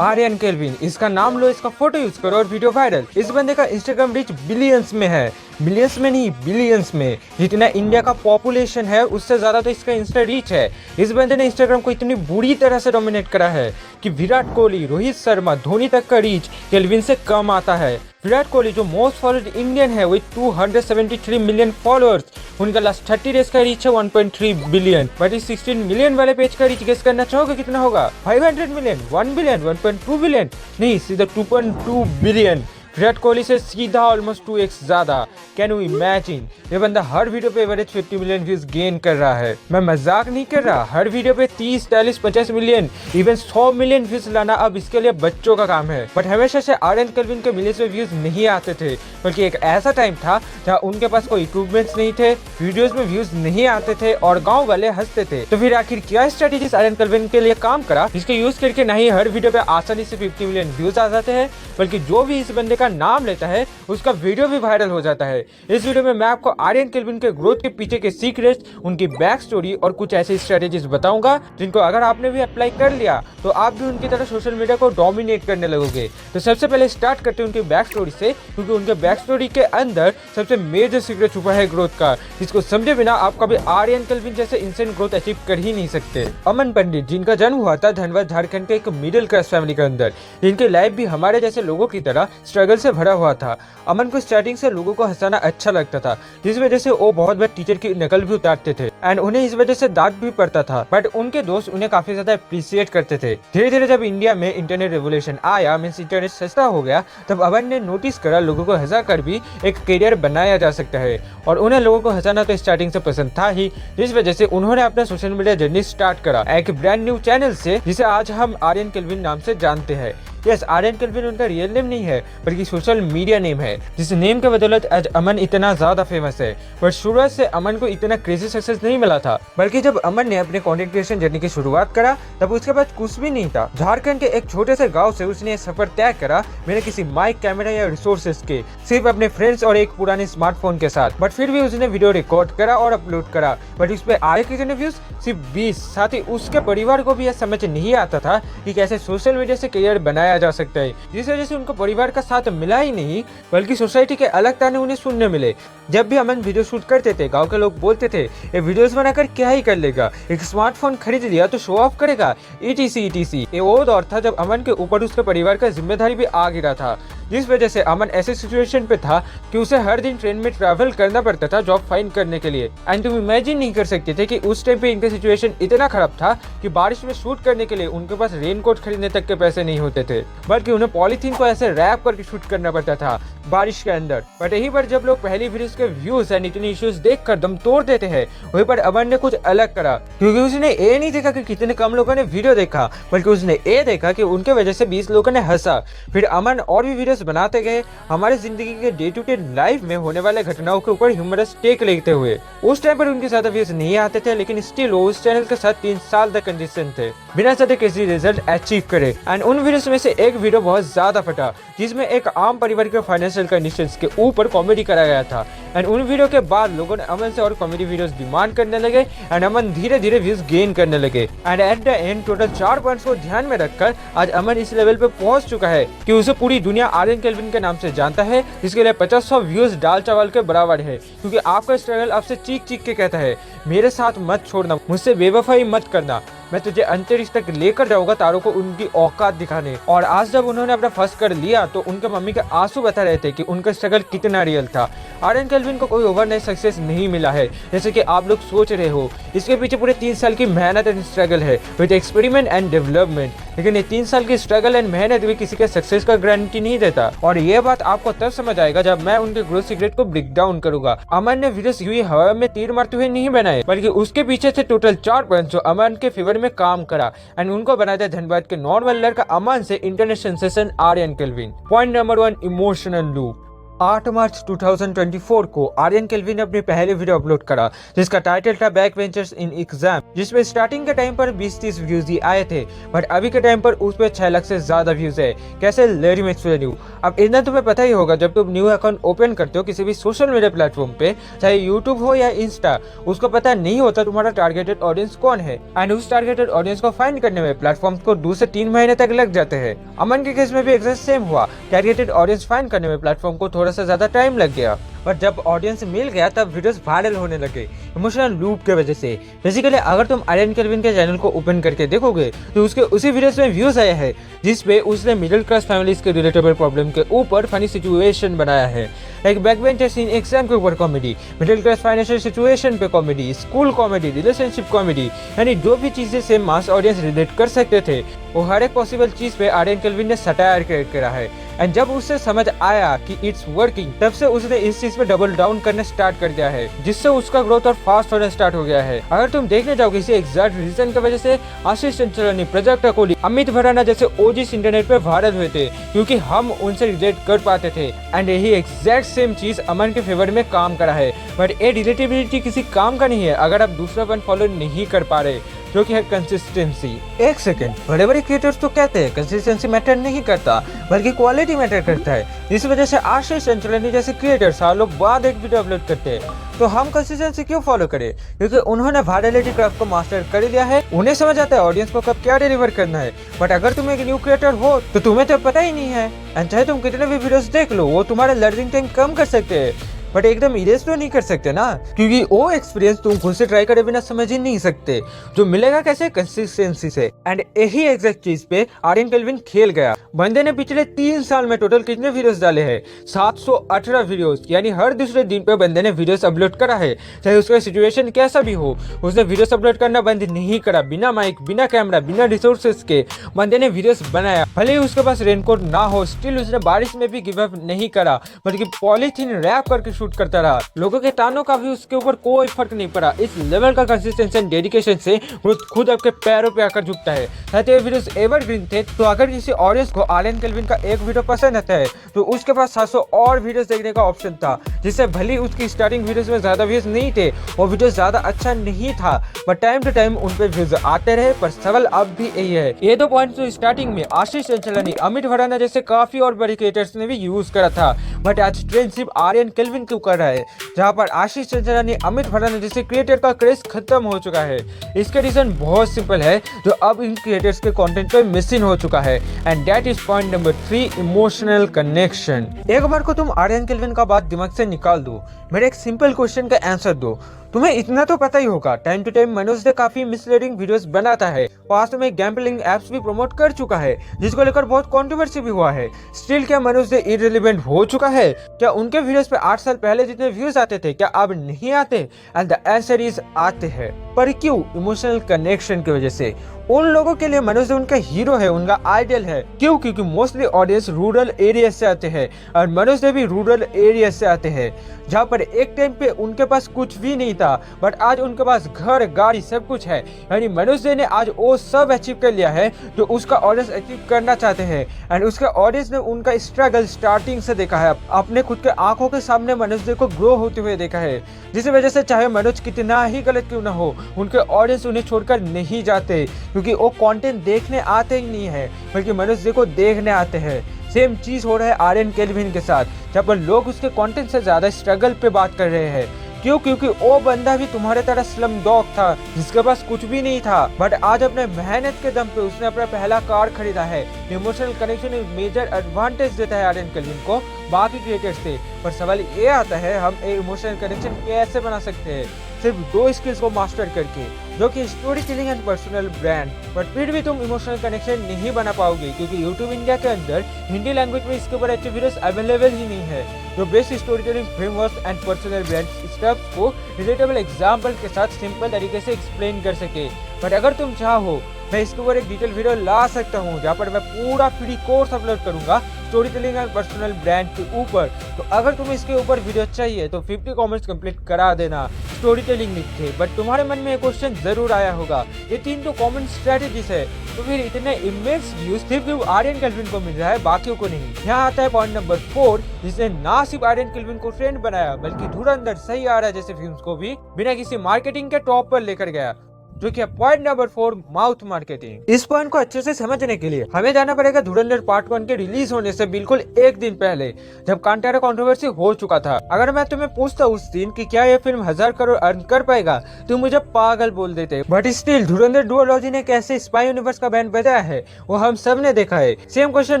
Aryan kelvin, इसका नाम लो, इसका फोटो यूज करो और वीडियो वायरल। इस बंदे का इंस्टाग्राम रीच बिलियंस में है, मिलियंस में नहीं बिलियंस में। जितना इंडिया का पॉपुलेशन है उससे ज्यादा तो इसका इंस्टा रीच है। इस बंदे ने इंस्टाग्राम को इतनी बुरी तरह से डोमिनेट करा है कि विराट कोहली, रोहित शर्मा, धोनी तक का रीच केल्विन से कम आता है। विराट कोहली जो मोस्ट फॉलोड इंडियन है विद 273 मिलियन फॉलोअर्स, उनका लास्ट 30 डेज का रीच है 1.3 बिलियन। बट इस 16 मिलियन वाले पेज का रीच गेस करना चाहोगे कितना होगा? 500 मिलियन, 1 बिलियन, 1.2 बिलियन, नहीं सीधा 2.2 बिलियन। विराट कोहली से सीधा ऑलमोस्ट 2x ज्यादा। Can you imagine? ये बंदा हर वीडियो पे एवरेज 50 मिलियन व्यूज गेन कर रहा है। मैं मजाक नहीं कर रहा, हर वीडियो पे 30, 40, 50 मिलियन, इवन 100 मिलियन व्यूज लाना अब इसके लिए बच्चों का काम है। बट हमेशा से आर्यन केल्विन के मिलियंस में व्यूज नहीं आते थे, बल्कि एक ऐसा टाइम था जहाँ उनके पास कोई इक्विपमेंट्स नहीं थे, वीडियोस में व्यूज नहीं आते थे और गाँव वाले हंसते थे। तो फिर आखिर क्या स्ट्रेटेजीज आर्यन केल्विन के लिए काम करा, जिसके यूज करके ना ही हर वीडियो पे आसानी से 50 मिलियन व्यूज आ जाते हैं, बल्कि जो भी इस बंदे का नाम लेता है उसका वीडियो भी वायरल हो जाता है। इस वीडियो में मैं आपको आर्यन केल्विन के ग्रोथ के पीछे के सीक्रेट्स, उनकी बैक स्टोरी और कुछ ऐसे स्ट्रेटेजीज बताऊंगा जिनको अगर आपने भी अप्लाई कर लिया तो आप भी उनकी तरह सोशल मीडिया को डोमिनेट करने लगोगे। तो सबसे पहले स्टार्ट करते हैं उनकी बैक स्टोरी से, क्योंकि उनके बैक स्टोरी के अंदर सबसे मेजर सीक्रेट छुपा है ग्रोथ का, जिसको समझे बिना आप कभी आर्यन केल्विन जैसे इंसेंट ग्रोथ अचीव कर ही नहीं सकते। अमन पंडित, जिनका जन्म हुआ था धनबाद झारखंड के एक मिडिल क्लास फैमिली के अंदर, जिनकी लाइफ भी हमारे जैसे लोगों की तरह स्ट्रगल से भरा हुआ था। अमन को स्टार्टिंग से लोगों को हंसाना अच्छा लगता था, जिस वजह से वो बहुत बार टीचर की नकल भी उतारते थे एंड उन्हें इस वजह से डांट भी पड़ता था। बट उनके दोस्त उन्हें काफी ज्यादा अप्रिशिएट करते थे। धीरे धीरे जब इंडिया में इंटरनेट रेवोल्यूशन आया, मींस इंटरनेट सस्ता हो गया, तब अमन ने नोटिस करा लोगों को हंसा कर भी एक करियर बनाया जा सकता है। और उन्हें लोगों को हंसाना तो स्टार्टिंग से पसंद था ही, जिस वजह से उन्होंने अपना सोशल मीडिया जर्नी स्टार्ट करा एक ब्रांड न्यू चैनल से, जिसे आज हम आर्यन केल्विन नाम से जानते हैं। यस, आर्यन केल्विन उनका रियल नेम नहीं है, बल्कि सोशल मीडिया नेम है, जिस नेम के बदौलत आज अमन इतना ज्यादा फेमस है। पर शुरुआत से अमन को इतना क्रेजी सक्सेस नहीं मिला था, बल्कि जब अमन ने अपने कंटेंट क्रिएशन जर्नी की शुरुआत करा, तब उसके पास कुछ भी नहीं था। झारखंड के एक छोटे से गांव से उसने सफर तय करा बिना किसी माइक, कैमरा या रिसोर्सेज के, सिर्फ अपने फ्रेंड्स और एक पुराने स्मार्टफोन के साथ। बट फिर भी उसने वीडियो रिकॉर्ड करा और अपलोड करा, बट उस पर आए कितने व्यूज? सिर्फ 20। साथ ही उसके परिवार को भी यह समझ नहीं आता था कि कैसे सोशल मीडिया से करियर बनाया जा सकता है, जिस वजह से उनको परिवार का साथ मिला ही नहीं, बल्कि सोसाइटी के अलग ताने उन्हें सुनने मिले। जब भी अमन वीडियो शूट करते थे, गांव के लोग बोलते थे ये वीडियोस बनाकर क्या ही कर लेगा, एक स्मार्टफोन खरीद लिया तो शो ऑफ करेगा, ETC ETC। ये वो दौर था जब अमन के ऊपर उसके परिवार का जिम्मेदारी भी आ गिरा था, जिस वजह से अमन ऐसे सिचुएशन पे था कि उसे हर दिन ट्रेन में ट्रैवल करना पड़ता था जॉब फाइंड करने के लिए। एंड तुम इमेजिन नहीं कर सकते थे कि उस टाइम पे इनका सिचुएशन इतना खराब था कि बारिश में शूट करने के लिए उनके पास रेनकोट खरीदने तक के पैसे नहीं होते थे, बल्कि उन्हें पॉलीथीन को ऐसे रैप करके शूट करना पड़ता था बारिश के अंदर। बट यही पर जब लोग पहली वीडियोस के व्यूज एंड इतने इश्यूज देखकर दम तोड़ देते हैं, वहीं पर अमन ने कुछ अलग करा, क्योंकि उसने ये नहीं देखा कि कितने कम लोगों ने वीडियो देखा, बल्कि उसने ये देखा कि उनके वजह से 20 लोगों ने हंसा। फिर अमन और भी वीडियोस बनाते गए, हमारे जिंदगी के डे टू डे लाइफ में होने वाले घटनाओं के ऊपर ह्यूमरस टेक लेते हुए। उस टाइम पर उनके ज्यादा व्यूज नहीं आते थे, लेकिन स्टिल वो उस चैनल के साथ 3 साल तक कंसिस्टेंट थे, बिना ज्यादा किसी रिजल्ट अचीव करे। एंड उन वीडियोस में से एक वीडियो बहुत ज्यादा फटा, जिसमें एक आम परिवार के फाइनेंशियल कंडीशंस के ऊपर कॉमेडी कराया गया था। एंड उन वीडियो के बाद लोगों ने अमन से और कॉमेडी वीडियोस डिमांड करने लगे एंड अमन धीरे धीरे व्यूज गेन करने लगे। And at the end total 4 points को ध्यान में रखकर आज अमन इस लेवल पे पहुंच चुका है कि उसे पूरी दुनिया आर्यन केल्विन के नाम से जानता है, जिसके लिए 50-100 व्यूज दाल चावल के बराबर है। क्योंकि आपका स्ट्रगल आपसे चीख चीख के कहता है मेरे साथ मत छोड़ना, मुझसे बेवफाई मत करना, मैं तुझे अंतरिक्ष तक लेकर जाऊंगा तारों को उनकी औकात दिखाने। और आज जब उन्होंने अपना फर्स्ट कर लिया तो उनके मम्मी के आंसू बता रहे थे कि उनका स्ट्रगल कितना रियल था। आर्यन केल्विन को कोई ओवरनाइट सक्सेस नहीं मिला है जैसे कि आप लोग सोच रहे हो। इसके पीछे पूरे 3 साल की मेहनत एंड स्ट्रगल है विद एक्सपेरिमेंट एंड डेवलपमेंट। लेकिन ये 3 साल की स्ट्रगल एंड मेहनत भी किसी के सक्सेस का गारंटी नहीं देता। और ये बात आपको तब समझ आएगा जब मैं उनके ग्रोथ सीक्रेट को ब्रेक डाउन करूंगा। अमन ने वीडियोस यूं ही हवा में तीर मारते हुए नहीं बनाए, बल्कि उसके पीछे थे टोटल 4 पॉइंट जो अमन के फेवर में काम करा एंड उनको बनाया था धनबाद के नॉर्मल लड़का अमन से international sensation Aryan Kelvin. Point number 1, emotional loop. 8 March 2024 को आर्यन केल्विन ने अपनी पहली वीडियो अपलोड करा जिसका टाइटल था बैक वेंचर्स इन एग्जाम, जिसमें स्टार्टिंग के टाइम पर 20-30 व्यूज ही आए थे, बट अभी के टाइम पर उस पर 6 लाख से ज्यादा व्यूज है। कैसे, लेट मी एक्सप्लेन यू। अब इतना तुम्हें पता ही होगा, जब तुम न्यू अकाउंट ओपन करते हो किसी भी सोशल मीडिया प्लेटफॉर्म पे, चाहे यूट्यूब हो या इंस्टा, उसको पता नहीं होता तुम्हारा टारगेटेड ऑडियंस कौन है, एंड उस टारगेटेड ऑडियंस को फाइंड करने में प्लेटफॉर्म को 2 से 3 महीने तक लग जाते हैं। अमन के केस में भी एग्जैक्ट सेम हुआ, टारगेटेड ऑडियंस फाइंड करने में प्लेटफॉर्म को थोड़ा सा ज्यादा टाइम लग गया, पर जब ऑडियंस मिल गया तब वीडियोस वायरल होने लगे इमोशनल लूप के वजह से। बेसिकली अगर तुम आर्यन केल्विन के चैनल को ओपन करके देखोगे तो उसके उसी वीडियोस में व्यूज आया है जिस पे उसने मिडिल क्लास फैमिलीज के रिलेटेबल प्रॉब्लम के ऊपर फनी सिचुएशन बनाया है, like back benchers in exam के ऊपर comedy, middle class financial situation पे comedy, school comedy, relationship comedy, यानी जो भी चीजें से मास ऑडियंस रिलेट कर सकते थे वो हर एक पॉसिबल चीज पे आर्यन केल्विन ने सटायर क्रिएट करा है। एंड जब उसे समझ आया कि इट्स वर्किंग, तब से उसने इस चीज पे डबल डाउन करना स्टार्ट कर दिया है, जिससे उसका ग्रोथ और फास्ट होना स्टार्ट हो गया है। अगर तुम देखने जाओगे इसी एग्जैक्ट रीजन की वजह से आशीष चंचलानी, प्राजक्ता कोहली, अमित भराना जैसे ओजीस इंटरनेट पे वायरल हुए थे, क्योंकि हम उनसे रिलेट कर पाते थे। एंड यही एग्जैक्ट सेम चीज अमन के फेवर में काम करा है, बट ये रिलेटिबिलिटी किसी काम का नहीं है अगर आप दूसरा वन फॉलो नहीं कर पा रहे, जो कि है कंसिस्टेंसी। एक सेकंड, बड़े बड़े क्रिएटर्स तो कहते हैं कंसिस्टेंसी मैटर नहीं करता बल्कि क्वालिटी मैटर करता है, इस वजह से आशीष चंचलानी जैसे क्रिएटर सालों बाद एक वीडियो अपलोड करते हैं, तो हम कंसिस्टेंसी क्यों फॉलो करें? क्योंकि उन्होंने वायरलिटी क्राफ्ट को मास्टर कर लिया है, उन्हें समझ आता है ऑडियंस को कब क्या डिलीवर करना है। बट अगर तुम एक न्यू क्रिएटर हो तो तुम्हें तो पता ही नहीं है, एंड चाहे तुम कितने भी वीडियोस देख लो वो तुम्हारा लर्निंग टाइम कम कर सकते हैं, बट एकदम इरेज तो नहीं कर सकते ना, क्योंकि वो एक्सपीरियंस तुम खुद से ट्राई करे बिना समझ ही नहीं सकते, जो मिलेगा कैसे, कंसिस्टेंसी से। एंड यही एग्जैक्ट चीज पे आर्यन केल्विन खेल गया। बंदे ने पिछले 3 साल में टोटल कितने वीडियोस डाले हैं? 718 वीडियोस, यानी हर दूसरे दिन पे बंदे ने वीडियोस अपलोड करा है, चाहे उसका सिचुएशन कैसा भी हो। उसने वीडियोस अपलोड करना बंद नहीं करा, बिना माइक, बिना कैमरा, बिना रिसोर्सेज के बंदे ने वीडियोस बनाया। भले ही उसके पास रेनकोट ना हो, स्टिल उसने बारिश में भी गिव अप नहीं करा, बल्कि पॉलीथीन रैप करके शूट करता रहा। लोगों के तानों का भी उसके ऊपर कोई फर्क नहीं पड़ा। इस लेवल का कंसिस्टेंसी एंड डेडिकेशन से वो खुद आपके पैरों पे आकर झुकता है। साथ ही वीडियोस एवरग्रीन थे, तो अगर किसी ऑडियंस को आर्यन केल्विन का एक वीडियो पसंद आता है तो उसके पास 700 और वीडियोस देखने का ऑप्शन था, जिससे भले उसकी स्टार्टिंग वीडियोस में ज्यादा व्यूज नहीं थे, वो वीडियो ज्यादा अच्छा नहीं था, बट टाइम टू टाइम उन पे व्यूज आते रहे। पर सवाल अब भी यही है, ये 2 पॉइंट तो स्टार्टिंग में आशीष चंचलानी, अमित भराना जैसे काफी और बड़े क्रिएटर्स ने भी यूज करा था, बट आज ट्रेंड सिर्फ आर्यन केल्विन क्यों कर रहा है, जहां पर आशीष चंचलानी, अमित भराना जैसे क्रिएटर का क्रेज खत्म हो चुका है। इसका रीजन बहुत सिंपल है, जो अब इन क्रिएटर्स के कंटेंट पे मिसिंग हो चुका है, and that is point number 3, emotional connection. एक बार को तुम आर्यन केल्विन का बात दिमाग से निकाल दो, मेरे एक सिंपल क्वेश्चन का आंसर दो। तुम्हें इतना तो पता ही होगा, टाइम टू टाइम मनोज ने काफी मिसलीडिंग वीडियोस बनाता है, पास्ट में गैम्बलिंग एप्स भी प्रमोट कर चुका है, जिसको लेकर बहुत कंट्रोवर्सी भी हुआ है। स्टिल क्या मनोज ने इररिलेवेंट हो चुका है? क्या उनके वीडियोस पे 8 साल पहले जितने व्यूज आते थे क्या अब नहीं आते? एंड द आंसर इज आते हैं, पर क्यों? इमोशनल कनेक्शन की वजह से। उन लोगों के लिए मनोज उनका हीरो है, उनका आइडियल है। क्यों? क्योंकि मोस्टली ऑडियंस रूरल एरिया से आते हैं, और मनोज भी रूरल एरिया से आते हैं, जहाँ पर एक टाइम पे उनके पास कुछ भी नहीं था, बट आज उनके पास घर, गाड़ी, सब कुछ है। यानी मनोज ने आज वो सब अचीव कर लिया है जो उसका ऑडियंस अचीव करना चाहते हैं, एंड उसका ऑडियंस ने उनका स्ट्रगल स्टार्टिंग से देखा है, अपने खुद के आंखों के सामने मनोज को ग्रो होते हुए देखा है, जिस वजह से चाहे मनोज कितना ही गलत क्यों ना हो, उनके ऑडियंस उन्हें छोड़कर नहीं जाते, क्योंकि वो कंटेंट देखने आते ही नहीं है, बल्कि मनोज को देखने आते हैं। सेम चीज हो रहा है आर्यन केल्विन के साथ, जहाँ पर लोग उसके कंटेंट से ज्यादा स्ट्रगल पे बात कर रहे हैं। क्यों? क्योंकि वो बंदा भी तुम्हारे तरह स्लम डॉग था, जिसके पास कुछ भी नहीं था, बट आज अपने मेहनत के दम पे उसने अपना पहला कार खरीदा है। इमोशनल कनेक्शन एक मेजर एडवांटेज देता है आर्यन केल्विन को बाकी क्रिएटर्स से। पर सवाल ये आता है, हम एक इमोशनल कनेक्शन कैसे बना सकते हैं? सिर्फ 2 स्किल्स को मास्टर करके, जो कि story telling and personal brand. But फिर भी तुम इमोशनल कनेक्शन नहीं बना पाओगे, क्योंकि यूट्यूब इंडिया के अंदर हिंदी लैंग्वेज में इसके ऊपर अच्छे वीडियोस अवेलेबल ही नहीं है, जो best story telling framework and personal brand steps को रिलेटेबल एग्जाम्पल के साथ सिंपल तरीके से एक्सप्लेन कर सके। बट अगर तुम चाहो मैं इसके ऊपर एक डिटेल वीडियो ला सकता हूँ जहाँ पर मैं पूरा फ्री कोर्स अपलोड करूंगा story telling and personal brand के ऊपर। तो अगर तुम्हें इसके ऊपर वीडियो चाहिए तो 50 कमेंट्स कंप्लीट करा देना स्टोरी टेलिंग लिख के। बट तुम्हारे मन में एक क्वेश्चन जरूर आया होगा, ये 3 तो कॉमन स्ट्रेटेजीज है, तो फिर इतने इमेंस व्यूज सिर्फ आर्यन केल्विन को मिल रहा है, बाकियों को नहीं। यहाँ आता है पॉइंट नंबर 4, जिसने ना सिर्फ आर्यन केल्विन को ट्रेंड बनाया बल्कि धुरंधर सही आ रहा है जैसे फिल्म्स को भी बिना किसी मार्केटिंग के टॉप पर लेकर गया, जो कि पॉइंट नंबर 4 माउथ मार्केटिंग। इस पॉइंट को अच्छे से समझने के लिए हमें जाना पड़ेगा धुरंधर पार्ट 1 के रिलीज होने से बिल्कुल एक दिन पहले, जब कांतारा कंट्रोवर्सी हो चुका था। अगर मैं तुम्हें पूछता उस दिन कि क्या ये फिल्म 1000 करोड़ अर्न कर पाएगा, तुम मुझे पागल बोल देते। बट स्टिल धुरंधर डुओलॉजी ने कैसे स्पाई यूनिवर्स का बैंड बजाया है वो हम सब ने देखा है। सेम क्वेश्चन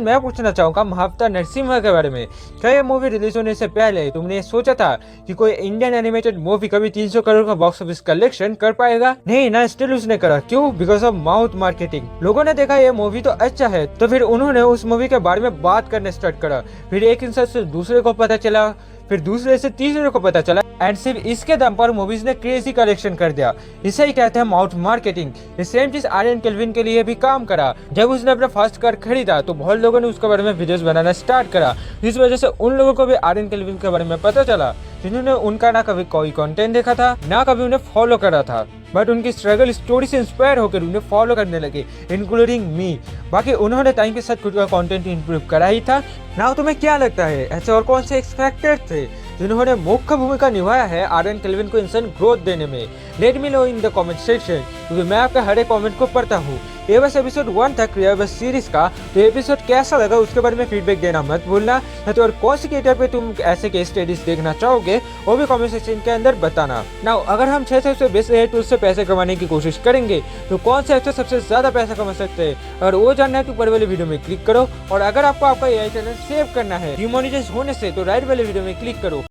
मैं पूछना चाहूंगा महावतार नरसिम्हा के बारे में। क्या ये मूवी रिलीज होने से पहले तुमने सोचा था कि कोई इंडियन एनिमेटेड मूवी कभी 300 करोड़ का बॉक्स ऑफिस कलेक्शन कर पाएगा? नहीं ना, स्टिल उसने करा। क्यों? Because of mouth marketing. लोगों ने देखा ये मूवी तो अच्छा है, तो फिर उन्होंने उस मूवी के बारे में बात करने स्टार्ट करा। फिर एक इंसान से दूसरे को पता चला, फिर दूसरे से तीसरे को पता चला, एंड सिर्फ इसके दम पर मूवीज ने क्रेजी कलेक्शन कर दिया। इसे ही कहते हैं माउथ मार्केटिंग। ये सेम चीज आर्यन केल्विन के लिए भी काम करा। जब उसने अपना फर्स्ट कार खरीदा तो बहुत लोगों ने उसके बारे में वीडियोस बनाना स्टार्ट करा, जिस वजह से उन लोगों को भी आर्यन केल्विन के बारे में पता चला जिन्होंने उनका ना कभी कोई कंटेंट देखा था ना कभी उन्हें फॉलो करा था, बट उनकी स्ट्रगल स्टोरी से इंस्पायर होकर उन्हें फॉलो करने लगे, इंक्लूडिंग मी। बाकी उन्होंने टाइम के साथ खुद का कंटेंट इंप्रूव करा ही था। नाउ तुम्हें क्या लगता है ऐसे और कौन से एक्सपेक्टर थे जिन्होंने मुख्य भूमिका निभाया है आर्यन केल्विन को इंसान ग्रोथ देने में? Let me know in the comment section, क्योंकि मैं आपका हर एक कमेंट को पढ़ता हूँ। ये बस एपिसोड 1 था क्रियावर्स सीरीज का। तो एपिसोड कैसा लगा उसके बारे में फीडबैक देना मत भूलना। तो और कौन सी क्रिएटर पे तुम ऐसे केस स्टडीज देखना चाहोगे वो भी कमेंट सेक्शन के अंदर बताना। नाउ अगर हम 600 से बेस्ट एआई टूल्स से पैसे कमाने की कोशिश करेंगे तो कौन से एक्टर सबसे ज्यादा पैसा कमा सकते हैं, और वो जानना है तो ऊपर वाले वीडियो में क्लिक करो। और अगर आपको आपका एआई चैनल सेव करना है डिमोनेटाइज होने से तो राइट वाले वीडियो में क्लिक करो।